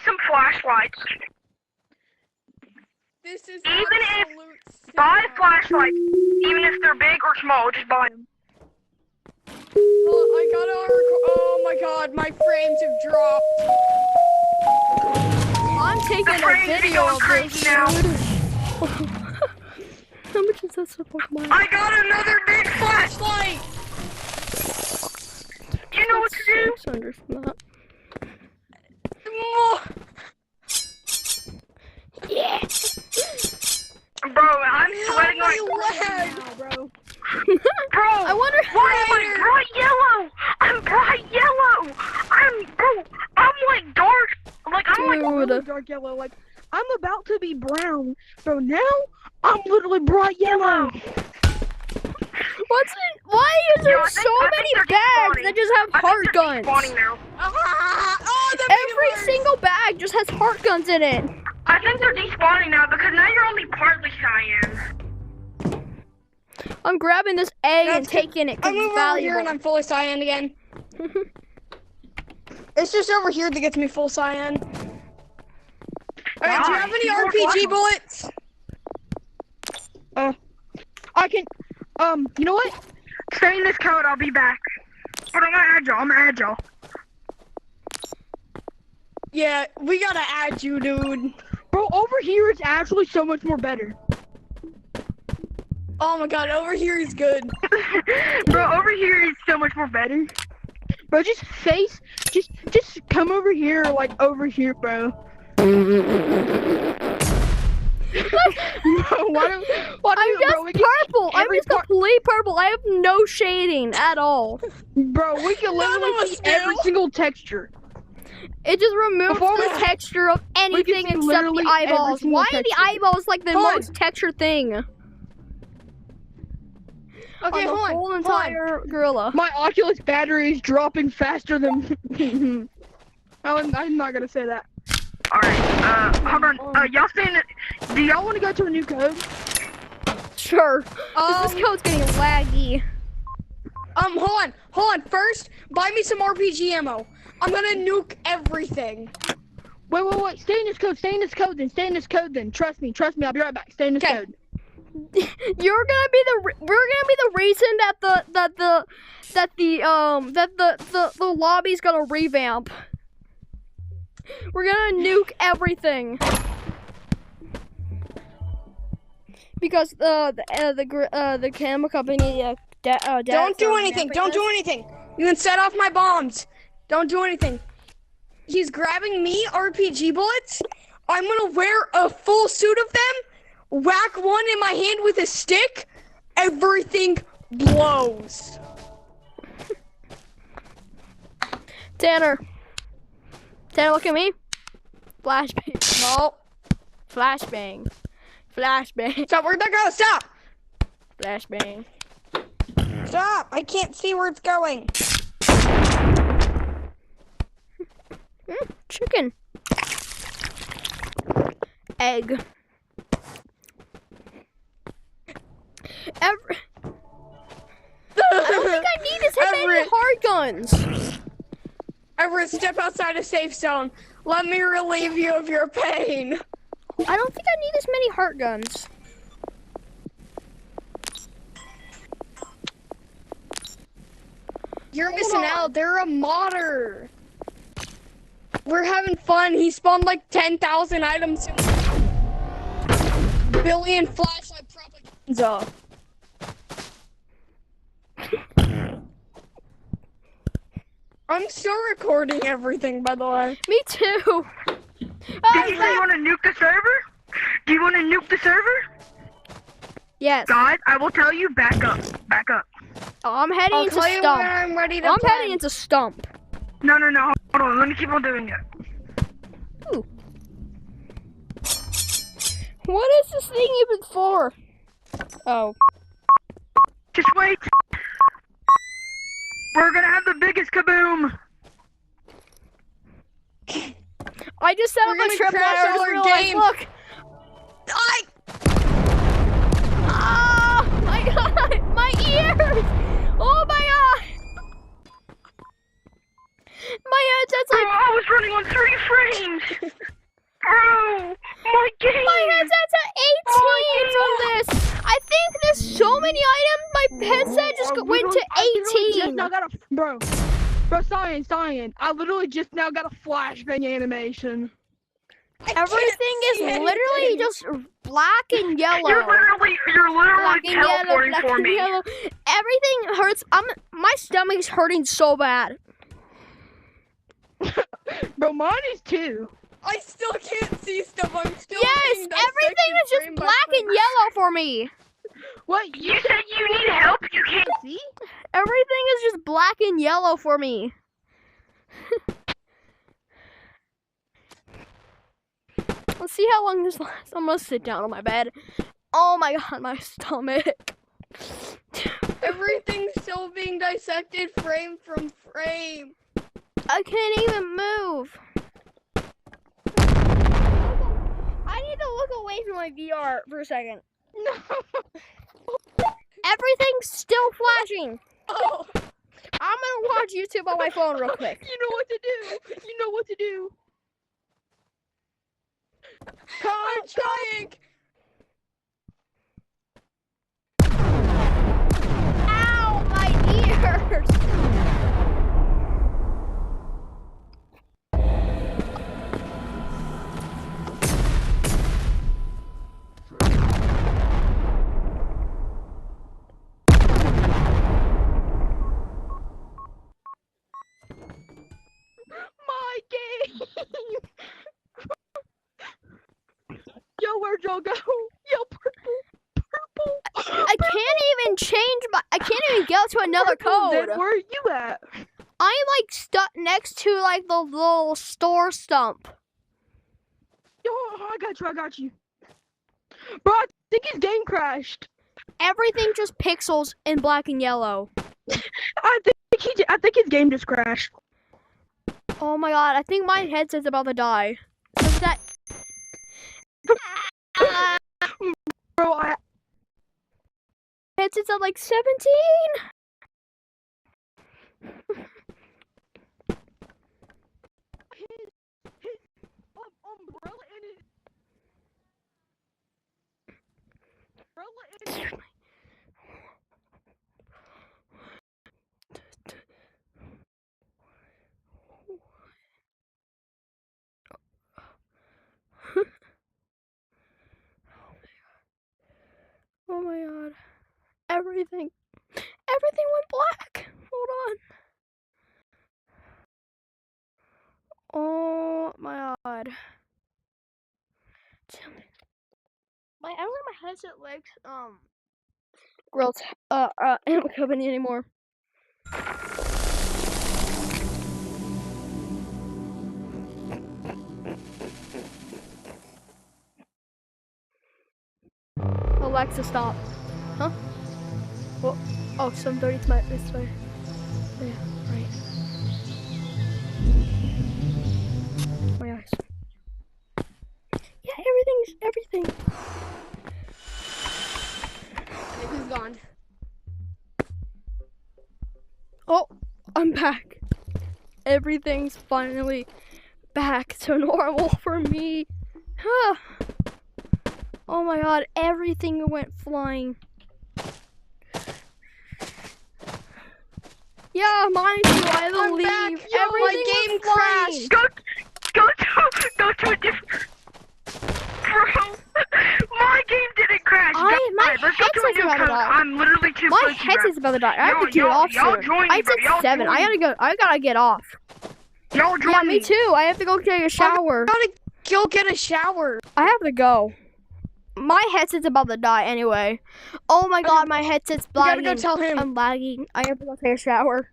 some flashlights. This is Even if absolute buy sad. flashlights, even if they're big or small, just buy them. Oh, I gotta oh my god, my frames have dropped. I'm taking a frames be video going of crazy this, now. dude. How much is that for Pokemon? I got another big flashlight. Do you know what to do? 600 from that. Yeah. Bro, I'm sweating like lag. now, bro. Bro, I wonder why am I bright yellow? I'm bright yellow. I'm like dark. Like I'm like really dark yellow. Like I'm about to be brown. So now I'm literally bright yellow. What's it? Why is there so many bags that just have heart guns? Every single bag just has heart guns in it. I think they're despawning now because now you're only partly cyan. I'm grabbing this egg and taking it. I'm over here and I'm fully cyan again. It's just over here that gets me full cyan. Alright, do you have any RPG bullets? I can, you know what? Stay in this code, I'll be back. But I'm agile. Yeah, we gotta add you, dude. Bro, over here it's actually so much more better. Oh my god, over here is good. Bro, over here is so much more better. Bro, just come over here, like over here, bro. Why I'm just purple. I'm just complete purple. I have no shading at all. Bro, we can literally see every single texture. It just removes the texture of anything except the eyeballs. Why are the eyeballs like the most textured thing? Okay, hold on. Whole entire gorilla. My Oculus battery is dropping faster than. I'm not gonna say that. Alright, hold on. Y'all saying that? Do y'all want to go to a new code? Sure. This code's getting laggy. Hold on. First, buy me some RPG ammo. I'm gonna nuke everything. Wait. Stay in this code then. Trust me. I'll be right back. Stay in this code. We're gonna be the reason that the lobby's gonna revamp. We're gonna nuke everything because the camera company don't do anything. Don't do anything. You can set off my bombs. Don't do anything. He's grabbing me RPG bullets. I'm gonna wear a full suit of them. Whack one in my hand with a stick. Everything blows. Tanner, look at me. Flashbang. No. Flashbang. Stop. Where'd that go? Stop. Flashbang. Stop. I can't see where it's going. Chicken. Egg. I don't think I need as many hard guns. Everett, step outside a safe zone. Let me relieve you of your pain. I don't think I need as many heart guns. You're missing out. They're a modder. We're having fun. He spawned like 10,000 items. Billion flashlight propaganda. I'm still recording everything, by the way. Me too. Do you want to nuke the server? Yes. Guys, I will tell you, back up. Oh, I'm heading I'll into tell you Stump. when I'm ready to I'm play. heading into Stump. No, hold on, let me keep on doing it. Ooh. What is this thing even for? Oh. Just wait. We're gonna have the biggest kaboom. I just set up a trip and I just realized, look. Oh my god, my ears! Oh my god! My headset's like I was running on 30 frames. Bro, my game. My headset's at 18 from this. I think there's so many items. My headset just went to 18. Bro, science. I literally just now got a flashbang animation. Everything is literally just black and yellow. You're literally teleporting for me. Yellow. Everything hurts. My stomach's hurting so bad. Bro, mine is too. I still can't see stuff. I'm still. Yes, everything is just black and yellow for me. What? You said you need help? You can't see? Everything is just black and yellow for me. Let's see how long this lasts. I'm gonna sit down on my bed. Oh my god, my stomach. Everything's still being dissected frame from frame. I can't even move. I need to look away from my VR for a second. No. Everything's still flashing. Oh. I'm gonna watch YouTube on my phone real quick. You know what to do. I'm trying. Ow, my ears. My game. Yo, where'd y'all go? Yo, purple. I can't even change I can't even get to another code. Then where are you at? I'm like stuck next to like the little store stump. Yo, I got you. Bro, I think his game crashed. Everything just pixels in black and yellow. I think his game just crashed. Oh my god, I think my headset's about to die. So that Bro, I headset's at like 17. his umbrella in his Oh my god. Everything went black. Hold on. Oh my god. I don't have my headset legs girls animal company anymore. Alexa, stop. Huh? Well, oh, 7:30 it's this way. Yeah, right. My eyes. Yeah, everything. He's gone. Oh, I'm back. Everything's finally back to normal for me. Huh. Oh my god, everything went flying. Yeah, mine too, I believe. My game crashed. Go to a different. Bro, my game didn't crash. My headset's about to die. I'm literally too My headset's about to die. I have to get off soon. I said 7. I gotta get off. Y'all join Yeah, me too. I have to go take a shower. I gotta go get a shower. I have to go. My headset's about to die anyway. Oh my god, my headset's lagging. You gotta go tell him. I'm lagging. I have to go take a shower.